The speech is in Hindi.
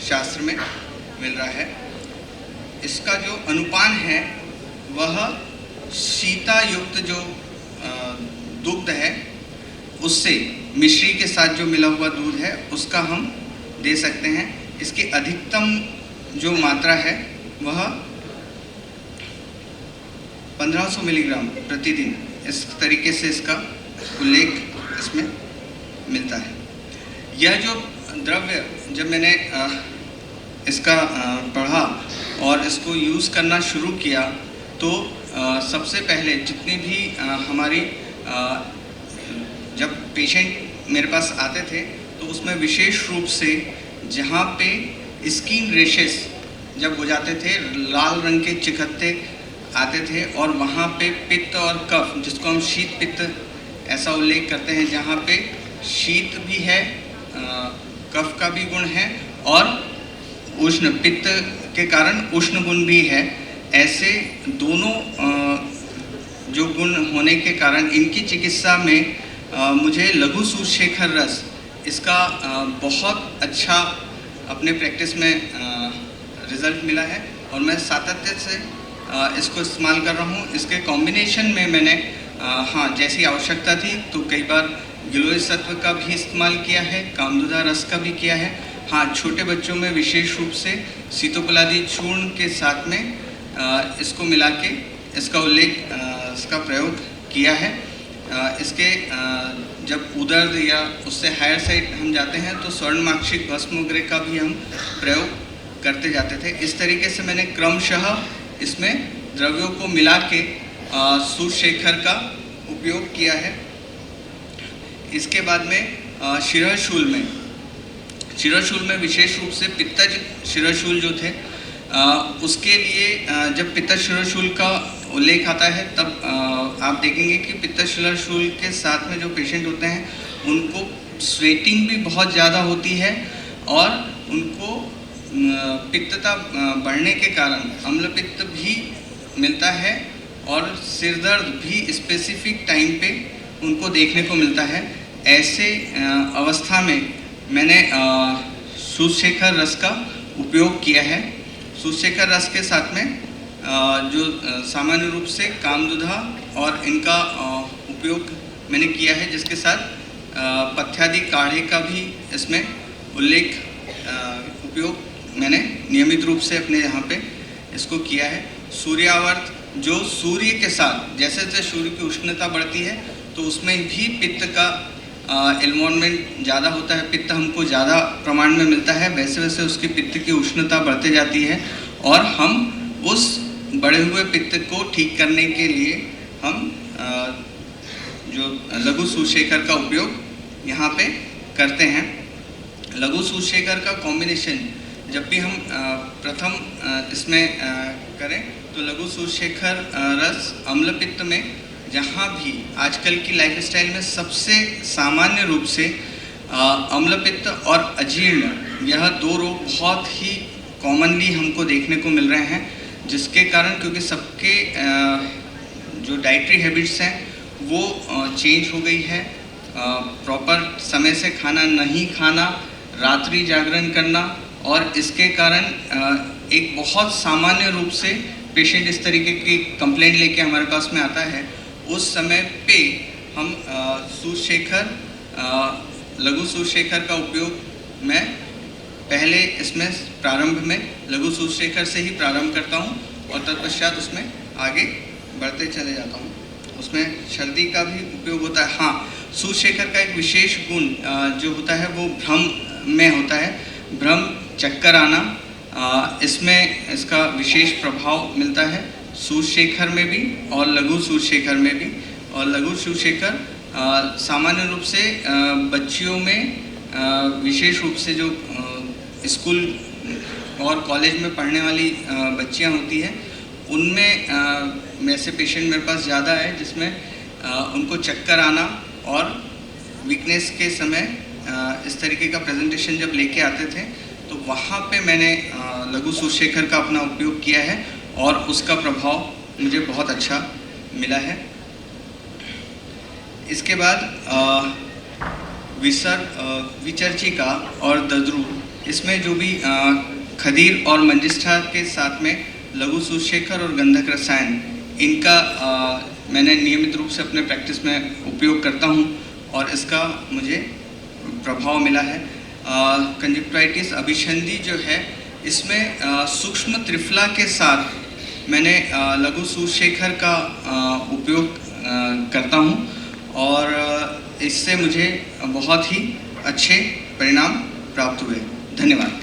शास्त्र में मिल रहा है। इसका जो अनुपान है वह शीता युक्त जो दुग्ध है उससे मिश्री के साथ जो मिला हुआ दूध है उसका हम दे सकते हैं। इसकी अधिकतम जो मात्रा है वह 1500 मिलीग्राम प्रतिदिन, इस तरीके से इसका उल्लेख इसमें मिलता है। यह जो द्रव्य जब मैंने इसका पढ़ा और इसको यूज़ करना शुरू किया तो सबसे पहले जितनी भी हमारी जब पेशेंट मेरे पास आते थे तो उसमें विशेष रूप से जहाँ पे स्किन रेशेस जब हो जाते थे, लाल रंग के चिकत्ते आते थे और वहाँ पे पित्त और कफ, जिसको हम शीत पित्त ऐसा उल्लेख करते हैं, जहाँ पे शीत भी है, कफ का भी गुण है और उष्ण पित्त के कारण उष्ण गुण भी है। ऐसे दोनों जो गुण होने के कारण इनकी चिकित्सा में मुझे लघु सूर्यशेखर रस इसका बहुत अच्छा अपने प्रैक्टिस में रिज़ल्ट मिला है और मैं सातत्य से इसको इस्तेमाल कर रहा हूँ। इसके कॉम्बिनेशन में मैंने जैसी आवश्यकता थी तो कई बार गिलोय सत्व का भी इस्तेमाल किया है, कामदुधा रस का भी किया है। छोटे बच्चों में विशेष रूप से सीतोपलादी चूर्ण के साथ में इसको मिला के इसका उल्लेख, इसका प्रयोग किया है। इसके जब उदर्द या उससे हायर साइड हम जाते हैं तो स्वर्णमाक्षिक भस्म वगैरह का भी हम प्रयोग करते जाते थे। इस तरीके से मैंने क्रमशः इसमें द्रव्यों को मिला के सूर्यशेखर का उपयोग किया है। इसके बाद में शिरशूल में विशेष रूप से पित्तज शिरशूल जो थे उसके लिए जब पित्तज शिरशूल का उल्लेख आता है तब आप देखेंगे कि पित्तज शिरशूल के साथ में जो पेशेंट होते हैं उनको स्वेटिंग भी बहुत ज़्यादा होती है और उनको पित्तता बढ़ने के कारण अम्लपित्त भी मिलता है और सिरदर्द भी स्पेसिफिक टाइम पे उनको देखने को मिलता है। ऐसे अवस्था में मैंने सूर्यशेखर रस का उपयोग किया है। सूर्यशेखर रस के साथ में जो सामान्य रूप से कामदुधा और इनका उपयोग मैंने किया है, जिसके साथ पथ्यादि काढ़े का भी इसमें उल्लेख उपयोग मैंने नियमित रूप से अपने यहाँ पे इसको किया है। सूर्यावर्त जो सूर्य के साथ जैसे जैसे सूर्य की उष्णता बढ़ती है तो उसमें भी पित्त का इन्वॉल्वमेंट ज़्यादा होता है, पित्त हमको ज़्यादा प्रमाण में मिलता है, वैसे वैसे उसकी पित्त की उष्णता बढ़ते जाती है और हम उस बढ़े हुए पित्त को ठीक करने के लिए हम जो लघु सूर्यशेखर का उपयोग यहाँ पे करते हैं। लघु सूर्यशेखर का कॉम्बिनेशन जब भी हम प्रथम इसमें करें तो लघु सूर्यशेखर रस अम्लपित्त में, जहाँ भी आजकल की लाइफस्टाइल में सबसे सामान्य रूप से अम्लपित्त और अजीर्ण, यह दो रोग बहुत ही कॉमनली हमको देखने को मिल रहे हैं, जिसके कारण क्योंकि सबके जो डाइटरी हैबिट्स हैं वो चेंज हो गई है। प्रॉपर समय से खाना नहीं खाना, रात्रि जागरण करना, और इसके कारण एक बहुत सामान्य रूप से पेशेंट इस तरीके की कंप्लेंट लेके हमारे पास में आता है। उस समय पे हम सूर्यशेखर, लघु सूर्यशेखर का उपयोग मैं पहले इसमें प्रारंभ में लघु सूर्यशेखर से ही प्रारंभ करता हूँ और तत्पश्चात उसमें आगे बढ़ते चले जाता हूँ। उसमें सर्दी का भी उपयोग होता है। सूर्यशेखर का एक विशेष गुण जो होता है वो भ्रम में होता है, भ्रम, चक्कर आना, इसमें इसका विशेष प्रभाव मिलता है सूर्यशेखर में भी और लघु सूर्यशेखर में भी। और लघु सूर्यशेखर सामान्य रूप से बच्चियों में विशेष रूप से जो स्कूल और कॉलेज में पढ़ने वाली बच्चियां होती हैं उनमें ऐसे पेशेंट मेरे पास ज़्यादा है जिसमें उनको चक्कर आना और वीकनेस के समय इस तरीके का प्रेजेंटेशन जब लेके आते थे तो वहाँ पे मैंने लघु सूर्यशेखर का अपना उपयोग किया है और उसका प्रभाव मुझे बहुत अच्छा मिला है। इसके बाद विचर्चिका और दद्रू, इसमें जो भी खदीर और मंजिष्ठा के साथ में लघु सूत्रशेखर और गंधक रसायन, इनका मैंने नियमित रूप से अपने प्रैक्टिस में उपयोग करता हूं और इसका मुझे प्रभाव मिला है। कंजक्टिवाइटिस अभिसंधि जो है, इसमें सूक्ष्म त्रिफला के साथ मैंने लघु सूत्रशेखर का उपयोग करता हूं और इससे मुझे बहुत ही अच्छे परिणाम प्राप्त हुए। धन्यवाद।